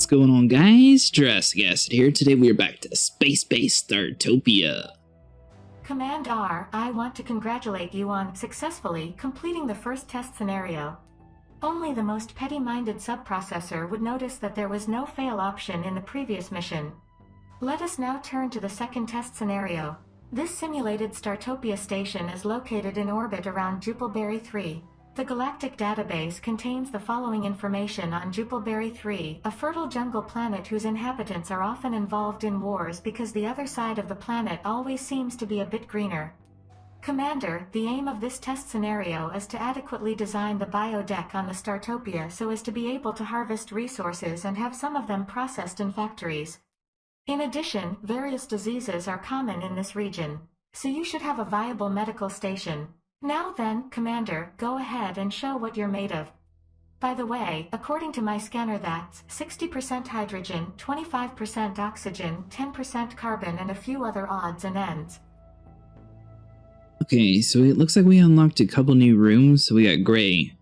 What's going on, guys? Jurassic here. Today we are back to Spacebase Startopia. Command R, I want to congratulate you on successfully completing the first test scenario. Only the most petty-minded subprocessor would notice that there was no fail option in the previous mission. Let us now turn to the second test scenario. This simulated Startopia station is located in orbit around Jupilberry 3. The galactic database contains the following information on Jupilberry 3, a fertile jungle planet whose inhabitants are often involved in wars because the other side of the planet always seems to be a bit greener. Commander, the aim of this test scenario is to adequately design the biodeck on the Startopia so as to be able to harvest resources and have some of them processed in factories. In addition, various diseases are common in this region, so you should have a viable medical station. Now then, Commander, go ahead and show what you're made of. By the way, according to my scanner that's 60% hydrogen, 25% oxygen, 10% carbon, and a few other odds and ends. Okay, so it looks like we unlocked a couple new rooms. So we got Gray.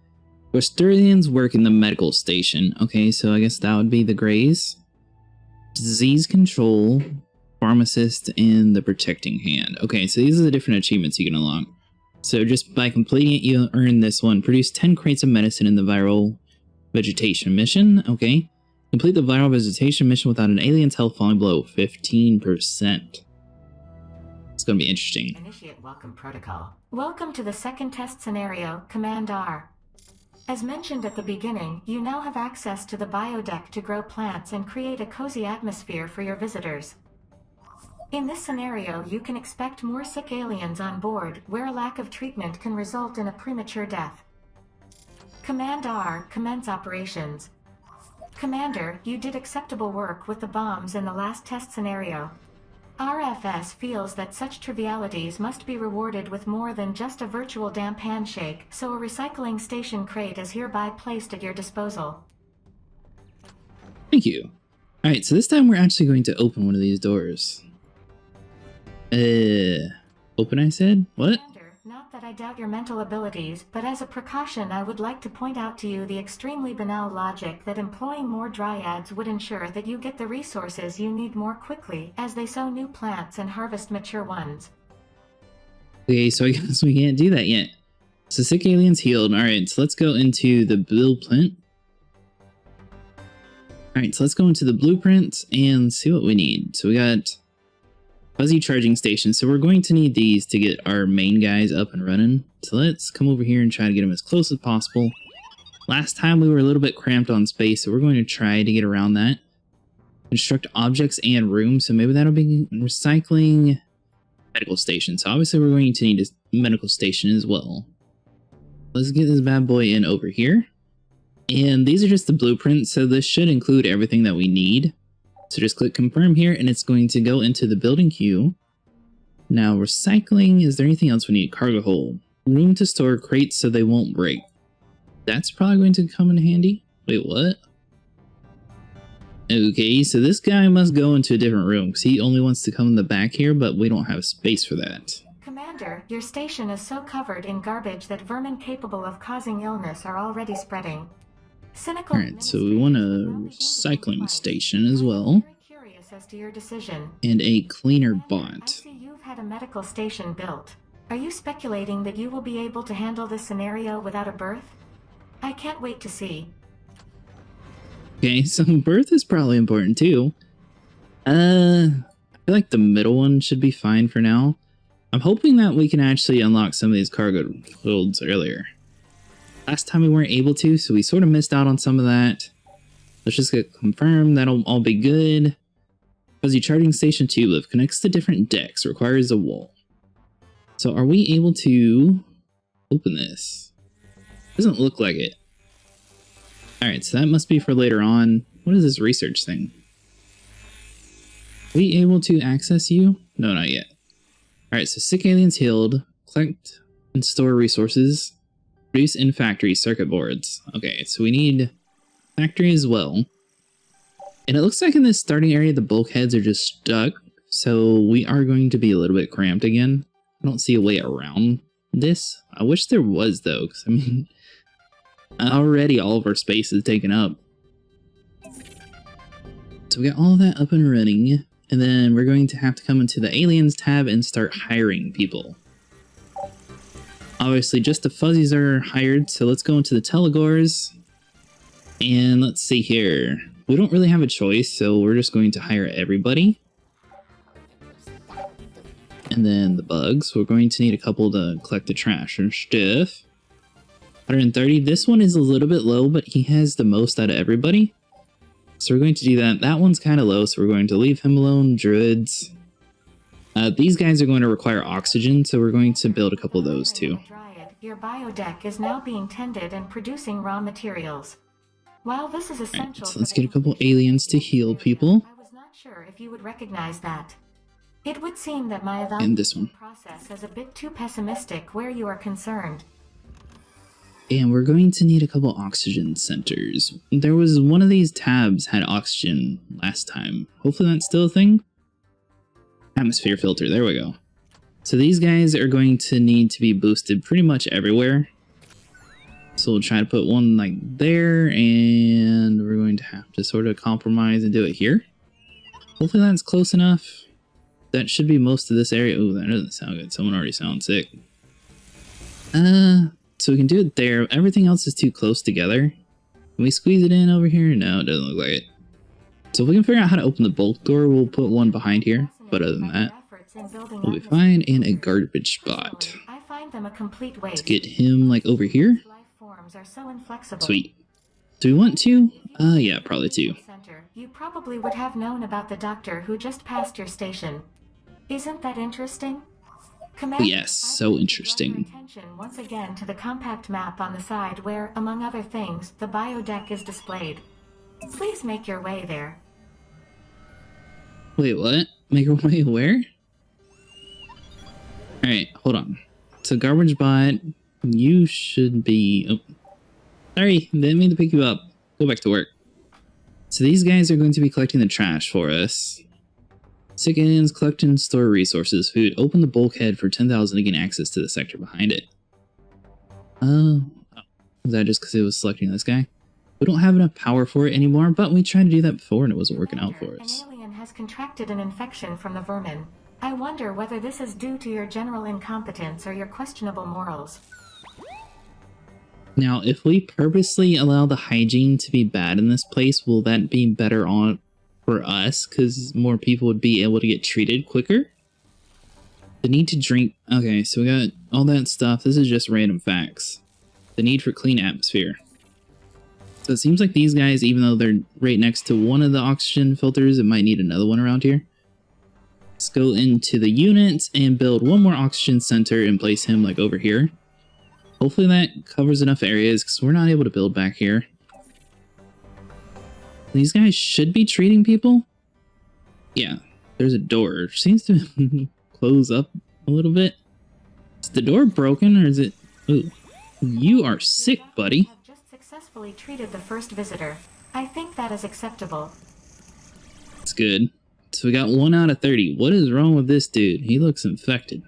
Westurians work in the medical station. Okay, so I guess that would be the Grays. Disease control, pharmacist, and the protecting hand. Okay, so these are the different achievements you can unlock. So just by completing it, you earn this one. Produce 10 crates of medicine in the viral vegetation mission. Okay. Complete the viral vegetation mission without an alien's health falling below 15%. It's going to be interesting. Initiate welcome protocol. Welcome to the second test scenario, Command R. As mentioned at the beginning, you now have access to the biodeck to grow plants and create a cozy atmosphere for your visitors. In this scenario, you can expect more sick aliens on board, where a lack of treatment can result in a premature death. Command R, commence operations. Commander, you did acceptable work with the bombs in the last test scenario. RFS feels that such trivialities must be rewarded with more than just a virtual damp handshake, so a recycling station crate is hereby placed at your disposal. Thank you. Alright, so this time we're actually going to open one of these doors. Open, I said? What? Commander, not that I doubt your mental abilities, but as a precaution I would like to point out to you the extremely banal logic that employing more dryads would ensure that you get the resources you need more quickly, as they sow new plants and harvest mature ones. Okay, so I guess we can't do that yet. So sick aliens healed. Alright, so let's go into the blueprint. Alright, so let's go into the blueprint and see what we need. So we got fuzzy charging station. So we're going to need these to get our main guys up and running. So let's come over here and try to get them as close as possible. Last time we were a little bit cramped on space, so we're going to try to get around that. Construct objects and rooms. So maybe that'll be recycling medical station. So obviously we're going to need a medical station as well. Let's get this bad boy in over here. And these are just the blueprints, so this should include everything that we need. So just click confirm here and it's going to go into the building queue. Now recycling, is there anything else we need? Cargo hold. Room to store crates so they won't break. That's probably going to come in handy. Wait, what? Okay, so this guy must go into a different room because he only wants to come in the back here, but we don't have space for that. Commander, your station is so covered in garbage that vermin capable of causing illness are already spreading. Alright, so we want a recycling station as well. Curious as to your decision. And a cleaner bot. I see you've had a medical station built. Are you speculating that you will be able to handle this scenario without a berth? I can't wait to see. Okay, so berth is probably important too. I feel like the middle one should be fine for now. I'm hoping that we can actually unlock some of these cargo holds earlier. Last time we weren't able to, so we sort of missed out on some of that. Let's just get confirmed. That'll all be good. Fuzzy charging station tube lift connects to different decks. Requires a wall. So are we able to open this? Doesn't look like it. Alright, so that must be for later on. What is this research thing? Are we able to access you? No, not yet. Alright, so sick aliens healed. Collect and store resources. Produce in factory circuit boards. Okay, so we need factory as well. And it looks like in this starting area, the bulkheads are just stuck. So we are going to be a little bit cramped again. I don't see a way around this. I wish there was though, because I mean, already all of our space is taken up. So we got all that up and running, and then we're going to have to come into the aliens tab and start hiring people. Obviously, just the fuzzies are hired, so let's go into the telegors. And let's see here. We don't really have a choice, so we're just going to hire everybody. And then the bugs, we're going to need a couple to collect the trash and stuff. 130. This one is a little bit low, but he has the most out of everybody. So we're going to do that. That one's kind of low, so we're going to leave him alone. Druids. These guys are going to require oxygen, so we're going to build a couple of those too. Your biodeck is now being tended and producing raw materials. While this is essential, so let's get a couple aliens to heal people. I was not sure if you would recognize that. It would seem that my And this one. process is a bit too pessimistic where you are concerned. And we're going to need a couple oxygen centers. There was one of these tabs had oxygen last time. Hopefully that's still a thing. Atmosphere filter, there we go. So these guys are going to need to be boosted pretty much everywhere. So we'll try to put one like there, and we're going to have to sort of compromise and do it here. Hopefully that's close enough. That should be most of this area. Oh, that doesn't sound good. Someone already sounds sick. So we can do it there. Everything else is too close together. Can we squeeze it in over here? No, it doesn't look like it. So if we can figure out how to open the bulk door, we'll put one behind here. But other than that, we'll be fine. And a garbage spot. I find them a complete waste. Let's get him like over here. Are so inflexible. Sweet. Do we want to? Yeah, probably two. You probably would have known about the doctor who just passed your station. Isn't that interesting? Commander, yes, so interesting. Attention once again to the compact map on the side where, among other things, the biodeck is displayed. Please make your way there. Wait, what? Make our way where? Alright, hold on. So garbage bot, you should be... Oh. Sorry, didn't mean to pick you up. Go back to work. So these guys are going to be collecting the trash for us. Sickest, collect and store resources, food. Open the bulkhead for 10,000 to gain access to the sector behind it. Oh. Is that just because it was selecting this guy? We don't have enough power for it anymore, but we tried to do that before and it wasn't working out for us. An alien has contracted an infection from the vermin. I wonder whether this is due to your general incompetence or your questionable morals. Now, if we purposely allow the hygiene to be bad in this place, will that be better on for us? Because more people would be able to get treated quicker? The need to drink... Okay, so we got all that stuff. This is just random facts. The need for clean atmosphere. So it seems like these guys, even though they're right next to one of the oxygen filters, it might need another one around here. Let's go into the units and build one more oxygen center and place him like over here. Hopefully that covers enough areas because we're not able to build back here. These guys should be treating people. Yeah, there's a door. It seems to close up a little bit. Is the door broken or is it... Ooh, you are sick, buddy. Have just successfully treated the first visitor. I think that is acceptable. That's good. So we got 1 out of 30. What is wrong with this dude? He looks infected.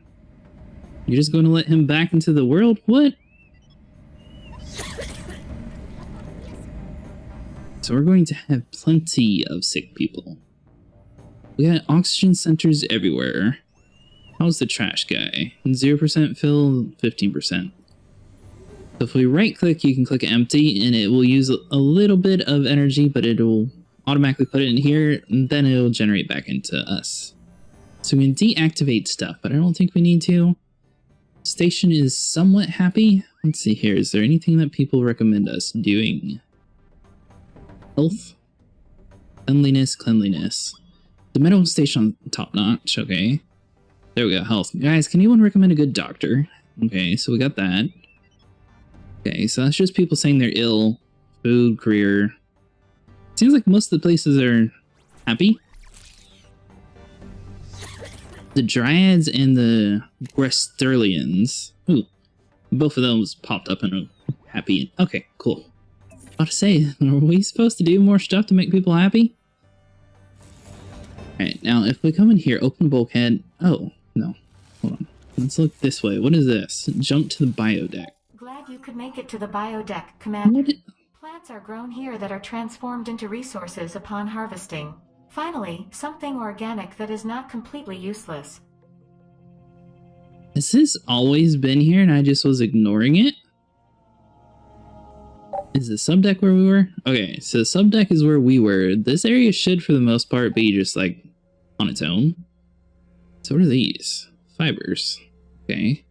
You're just going to let him back into the world? What? So we're going to have plenty of sick people. We got oxygen centers everywhere. How's the trash guy? 0% fill, 15%. So if we right click, you can click empty and it will use a little bit of energy, but it will automatically put it in here and then it will generate back into us. So we can deactivate stuff, but I don't think we need to. Station is somewhat happy. Let's see here. Is there anything that people recommend us doing? Health, cleanliness. The medical station top notch. Okay, there we go. Health, guys. Can anyone recommend a good doctor? Okay, so we got that. Okay, so that's just people saying they're ill. Food, career. Seems like most of the places are happy. The Dryads and the Gresterlians. Ooh, both of those popped up and are happy. Okay, cool. About to say, are we supposed to do more stuff to make people happy? Alright, now if we come in here, open bulkhead. Oh, no. Hold on. Let's look this way. What is this? Jump to the biodeck. Glad you could make it to the biodeck, Commander. What? Plants are grown here that are transformed into resources upon harvesting. Finally, something organic that is not completely useless. Has this always been here and I just was ignoring it? Is the subdeck where we were? Okay, so the subdeck is where we were. This area should, for the most part, be just, like, on its own. So what are these? Fibers. Okay.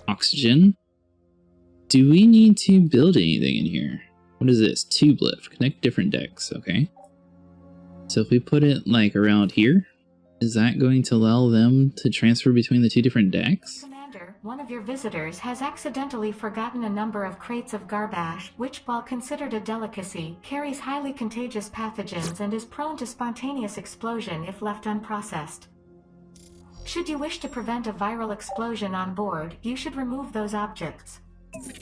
Oxygen. Do we need to build anything in here? What is this? Tube lift. Connect different decks. Okay. So if we put it, like, around here, is that going to allow them to transfer between the two different decks? Commander, one of your visitors has accidentally forgotten a number of crates of garbage, which, while considered a delicacy, carries highly contagious pathogens and is prone to spontaneous explosion if left unprocessed. Should you wish to prevent a viral explosion on board, you should remove those objects.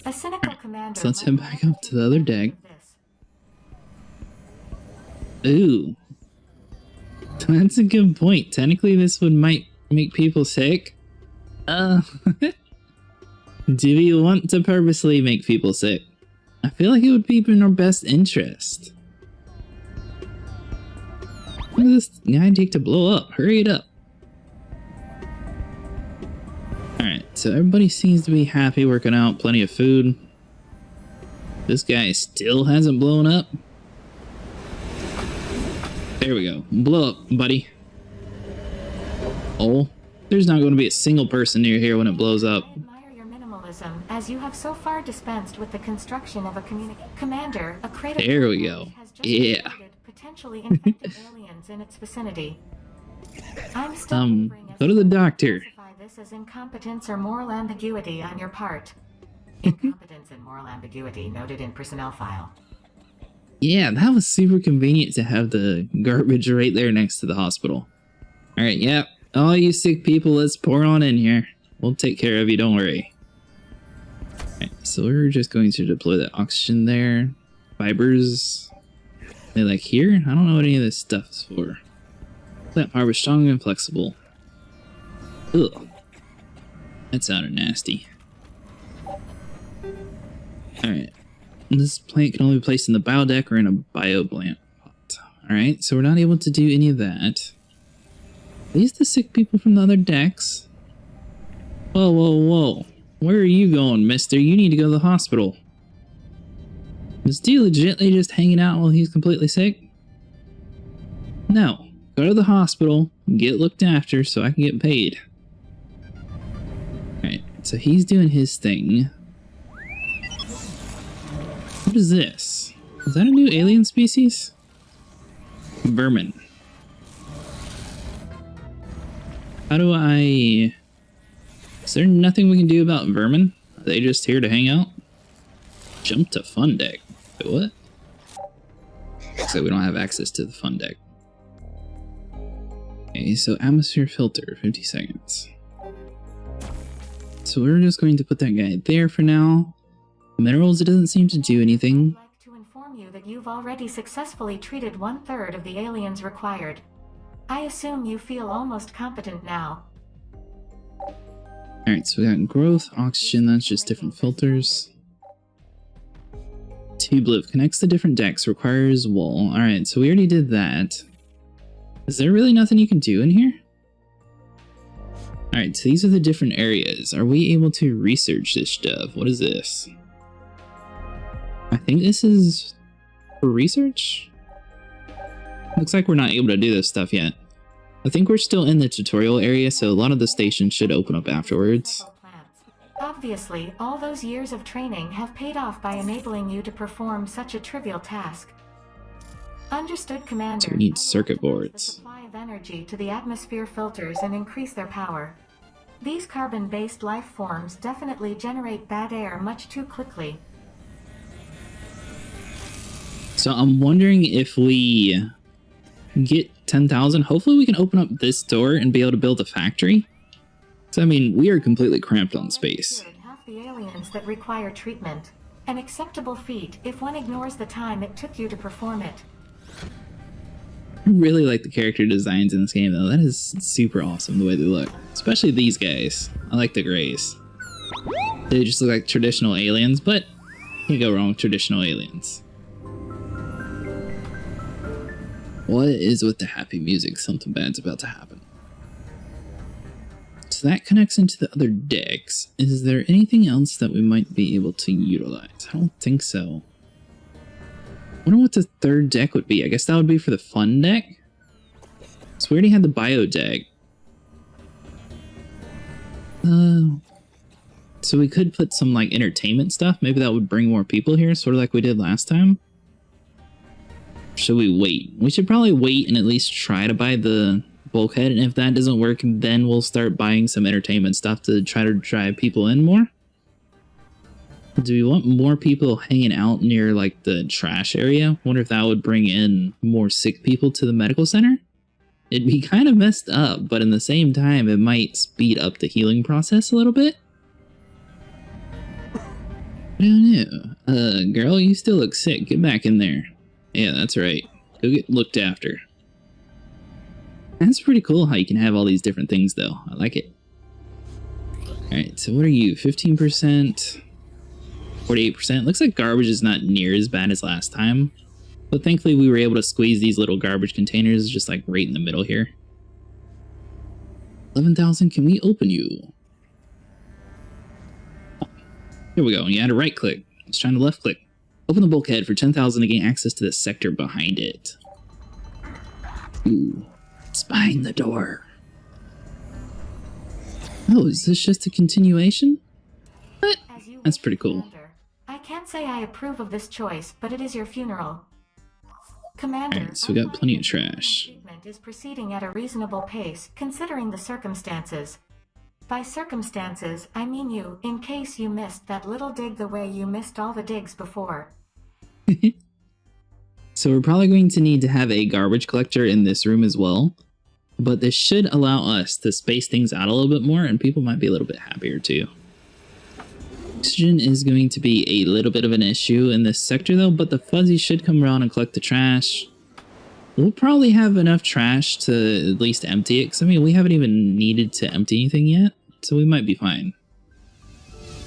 A cynical commander... So let's head back up to the other deck. Ooh. That's a good point. Technically, this might make people sick. Do we want to purposely make people sick? I feel like it would be in our best interest. What does this guy take to blow up? Hurry it up. Alright, so everybody seems to be happy, working out, plenty of food. This guy still hasn't blown up. There we go. Blow up, buddy. Oh, there's not going to be a single person near here when it blows up. I admire your minimalism, as you have so far dispensed with the construction of a commander. A crate of there we go. Yeah. Potentially infected aliens in its vicinity. I'm still go to the doctor. Classify this as incompetence or moral ambiguity on your part. Incompetence and moral ambiguity noted in personnel file. Yeah, that was super convenient to have the garbage right there next to the hospital. Alright, yeah. All you sick people, let's pour on in here. We'll take care of you, don't worry. Alright, so we're just going to deploy the oxygen there. Fibers. They like here? I don't know what any of this stuff is for. Plant power is strong and flexible. Ugh. That sounded nasty. Alright. This plant can only be placed in the bio deck or in a bio plant pot. Alright, so we're not able to do any of that. Are these the sick people from the other decks? Whoa, whoa, whoa. Where are you going, mister? You need to go to the hospital. Is D legitimately just hanging out while he's completely sick? No. Go to the hospital, get looked after so I can get paid. Alright, so he's doing his thing. What is this? Is that a new alien species? Vermin. How do I... Is there nothing we can do about vermin? Are they just here to hang out? Jump to fun deck. Wait, what? Looks like we don't have access to the fun deck. Okay, so atmosphere filter, 50 seconds. So we're just going to put that guy there for now. Minerals, it doesn't seem to do anything. I'd like to inform you that you've already successfully treated 1/3 of the aliens required. I assume you feel almost competent now. Alright, so we got growth, oxygen, that's just different filters. Tube lift connects to different decks, requires wall. Alright, so we already did that. Is there really nothing you can do in here? Alright, so these are the different areas. Are we able to research this stuff? What is this? I think this is for research? Looks like we're not able to do this stuff yet. I think we're still in the tutorial area, so a lot of the stations should open up afterwards. Obviously, all those years of training have paid off by enabling you to perform such a trivial task. Understood, Commander. So we need circuit boards. The supply of energy to the atmosphere filters and increase their power. These carbon-based life forms definitely generate bad air much too quickly. So I'm wondering if we get 10,000, hopefully we can open up this door and be able to build a factory. So I mean, we are completely cramped on space. Half the aliens that require treatment. An acceptable feat if one ignores the time it took you to perform it. I really like the character designs in this game though. That is super awesome the way they look. Especially these guys. I like the grays. They just look like traditional aliens, but you can't go wrong with traditional aliens. What is with the happy music? Something bad's about to happen. So that connects into the other decks. Is there anything else that we might be able to utilize? I don't think so. I wonder what the third deck would be. I guess that would be for the fun deck. So we already had the bio deck. So we could put some like entertainment stuff. Maybe that would bring more people here, sort of like we did last time. Should we wait? We should probably wait and at least try to buy the bulkhead. And if that doesn't work, then we'll start buying some entertainment stuff to try to drive people in more. Do we want more people hanging out near like the trash area? Wonder if that would bring in more sick people to the medical center? It'd be kind of messed up, but in the same time, it might speed up the healing process a little bit. I don't know. Girl, you still look sick. Get back in there. Yeah, that's right. Go get looked after. That's pretty cool how you can have all these different things, though. I like it. Alright, so what are you? 15%? 48%? Looks like garbage is not near as bad as last time. But thankfully we were able to squeeze these little garbage containers just like right in the middle here. 11,000, can we open you? Here we go, you had to right click. I was trying to left click. Open the bulkhead for 10,000 to gain access to the sector behind it. Ooh, it's behind the door. Oh, is this just a continuation? What? That's pretty cool. I can't say I approve of this choice, but it is your funeral. Commander, alright, so we got plenty of trash. Treatment is proceeding at a reasonable pace, considering the circumstances. By circumstances, I mean you, in case you missed that little dig the way you missed all the digs before. So we're probably going to need to have a garbage collector in this room as well. But this should allow us to space things out a little bit more, and people might be a little bit happier too. Oxygen is going to be a little bit of an issue in this sector though, but the fuzzies should come around and collect the trash. We'll probably have enough trash to at least empty it, because I mean we haven't even needed to empty anything yet, so we might be fine.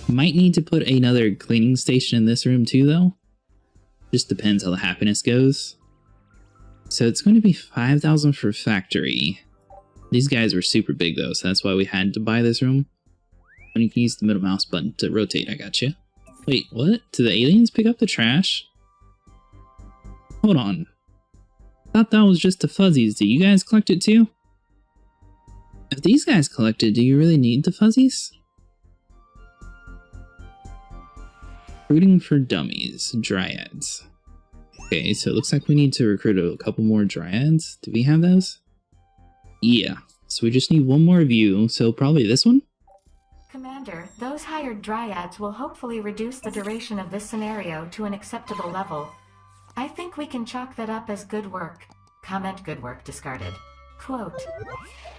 Might need to put another cleaning station in this room too though. Just depends how the happiness goes. So it's going to be 5,000 for factory. These guys were super big though, so that's why we had to buy this room. And you can use the middle mouse button to rotate. I got you. Wait, what? Do the aliens pick up the trash? Hold on. I thought that was just the fuzzies. Do you guys collect it too? If these guys collect it, do you really need the fuzzies? Recruiting for dummies. Dryads. Okay, so it looks like we need to recruit a couple more dryads. Do we have those? Yeah. So we just need one more view, so probably this one? Commander, those hired dryads will hopefully reduce the duration of this scenario to an acceptable level. I think we can chalk that up as good work. Comment good work discarded. Quote.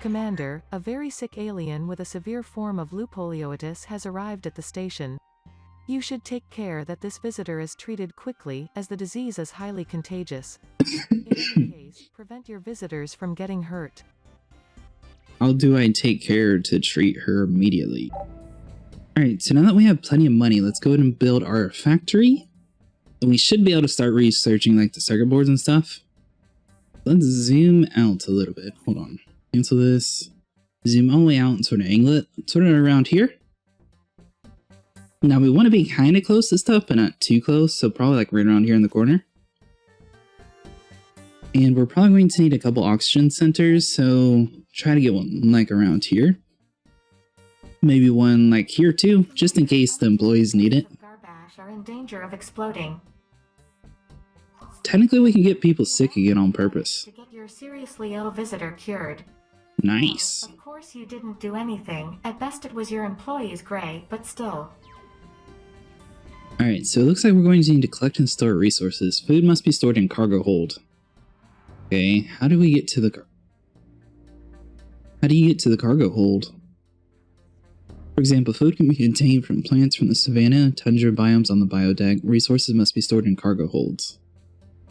Commander, a very sick alien with a severe form of leupolioitis has arrived at the station. You should take care that this visitor is treated quickly, as the disease is highly contagious. In any case, prevent your visitors from getting hurt. How do I take care to treat her immediately? Alright, so now that we have plenty of money, let's go ahead and build our factory. And we should be able to start researching like the circuit boards and stuff. Let's zoom out a little bit. Hold on. Cancel this. Zoom all the way out and sort of angle it. Sort of around here. Now we want to be kind of close to stuff, but not too close. So probably like right around here in the corner. And we're probably going to need a couple oxygen centers, so try to get one like around here. Maybe one like here too, just in case the employees need it. Garbage are in danger of exploding. Technically we can get people sick again on purpose. To get your seriously ill visitor cured. Nice. Of course you didn't do anything. At best it was your employees, Gray, but still. Alright, so it looks like we're going to need to collect and store resources. Food must be stored in cargo hold. Okay, how do we get to the cargo hold? For example, food can be obtained from plants from the savanna, tundra biomes on the biodeck. Resources must be stored in cargo holds.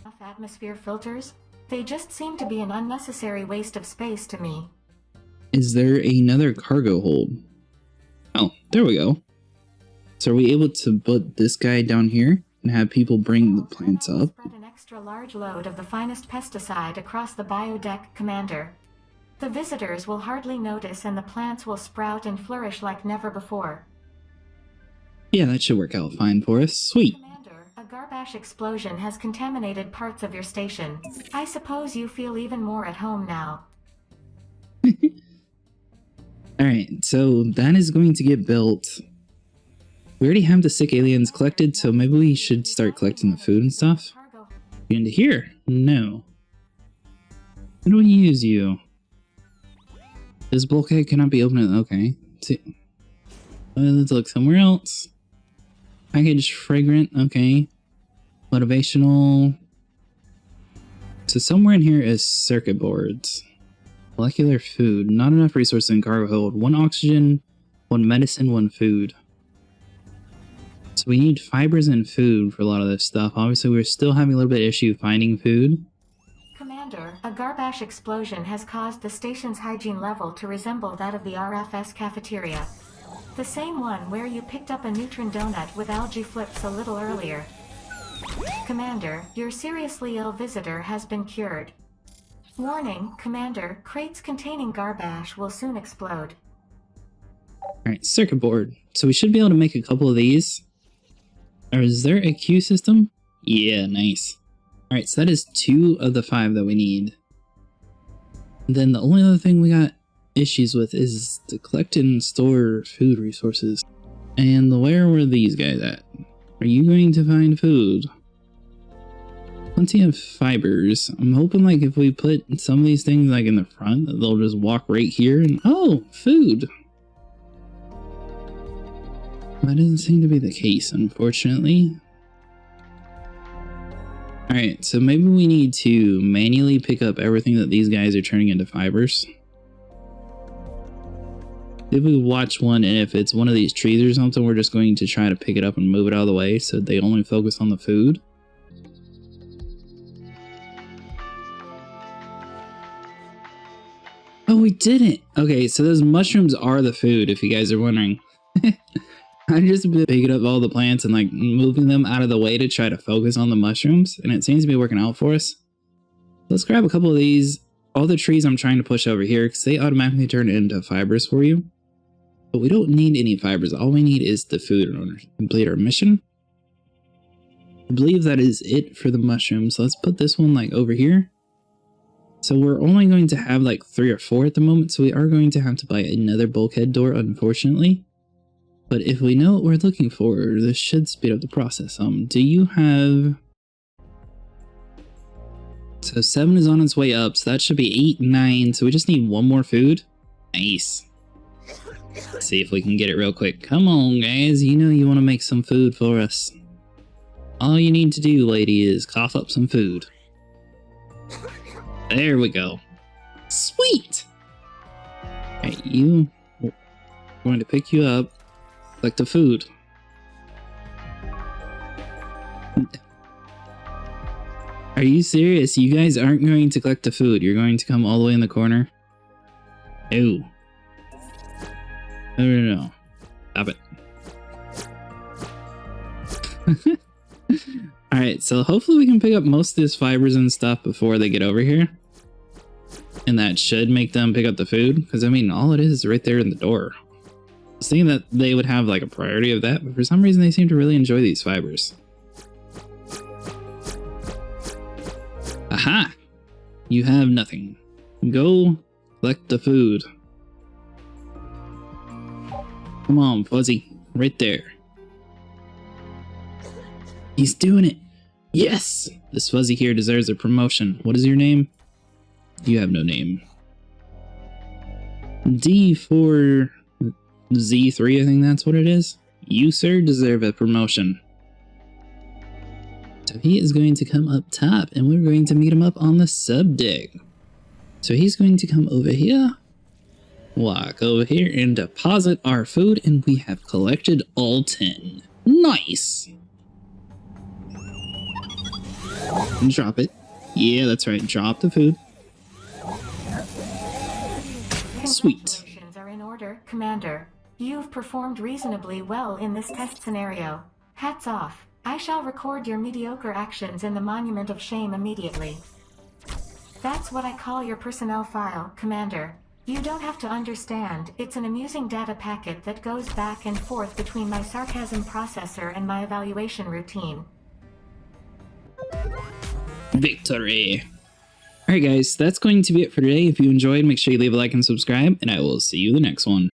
Enough atmosphere filters? They just seem to be an unnecessary waste of space to me. Is there another cargo hold? Oh, there we go. So are we able to put this guy down here and have people bring the plants up? Spread an extra large load of the finest pesticide across the biodeck, Commander. The visitors will hardly notice and the plants will sprout and flourish like never before. Yeah, that should work out fine for us. Sweet. Commander, a garbage explosion has contaminated parts of your station. I suppose you feel even more at home now. Alright, so that is going to get built. We already have the sick aliens collected, so maybe we should start collecting the food and stuff. Get into here? No. How do we use you? This bulkhead cannot be opened. Okay. Let's look somewhere else. Package fragrant. Okay. Motivational. So somewhere in here is circuit boards. Molecular food. Not enough resources in cargo hold. 1 oxygen, 1 medicine, 1 food. So we need fibers and food for a lot of this stuff. Obviously, we're still having a little bit of issue finding food. Commander, a garbage explosion has caused the station's hygiene level to resemble that of the RFS cafeteria. The same one where you picked up a Neutron donut with algae flips a little earlier. Commander, your seriously ill visitor has been cured. Warning, Commander, crates containing garbage will soon explode. Alright, circuit board. So we should be able to make a couple of these. Or is there a queue system? Yeah, nice. Alright, so that is 2 of the 5 that we need. And then the only other thing we got issues with is to collect and store food resources. And where were these guys at? Are you going to find food? Plenty of fibers. I'm hoping like if we put some of these things like in the front, they'll just walk right here and oh, food. That doesn't seem to be the case, unfortunately. Alright, so maybe we need to manually pick up everything that these guys are turning into fibers. If we watch one and if it's one of these trees or something, we're just going to try to pick it up and move it out of the way so they only focus on the food. Oh, we didn't! Okay, so those mushrooms are the food, if you guys are wondering. I'm just picking up all the plants and like moving them out of the way to try to focus on the mushrooms, and it seems to be working out for us. Let's grab a couple of these. All the trees I'm trying to push over here because they automatically turn into fibers for you. But we don't need any fibers. All we need is the food in order to complete our mission. I believe that is it for the mushrooms. So let's put this one like over here. So we're only going to have like 3 or 4 at the moment, so we are going to have to buy another bulkhead door, unfortunately. But if we know what we're looking for, this should speed up the process. Do you have... So 7 is on its way up, so that should be 8, 9, so we just need 1 more food. Nice. Let's see if we can get it real quick. Come on, guys, you know you want to make some food for us. All you need to do, lady, is cough up some food. There we go. Sweet! Alright, you... I'm going to pick you up. Collect the food. Are you serious? You guys aren't going to collect the food. You're going to come all the way in the corner? No. No. Stop it. Alright, so hopefully we can pick up most of these fibers and stuff before they get over here. And that should make them pick up the food. Because, I mean, all it is right there in the door. I was thinking that they would have, like, a priority of that. But for some reason, they seem to really enjoy these fibers. Aha! You have nothing. Go collect the food. Come on, Fuzzy. Right there. He's doing it! Yes! This Fuzzy here deserves a promotion. What is your name? You have no name. D for Z3, I think that's what it is. You, sir, deserve a promotion. So he is going to come up top, and we're going to meet him up on the sub deck. So he's going to come over here, walk over here, and deposit our food, and we have collected all 10. Nice! And drop it. Yeah, that's right. Drop the food. Sweet. Congratulations are in order, Commander. You've performed reasonably well in this test scenario. Hats off. I shall record your mediocre actions in the Monument of Shame immediately. That's what I call your personnel file, Commander. You don't have to understand, it's an amusing data packet that goes back and forth between my sarcasm processor and my evaluation routine. Victory! Alright guys, that's going to be it for today. If you enjoyed, make sure you leave a like and subscribe, and I will see you in the next one.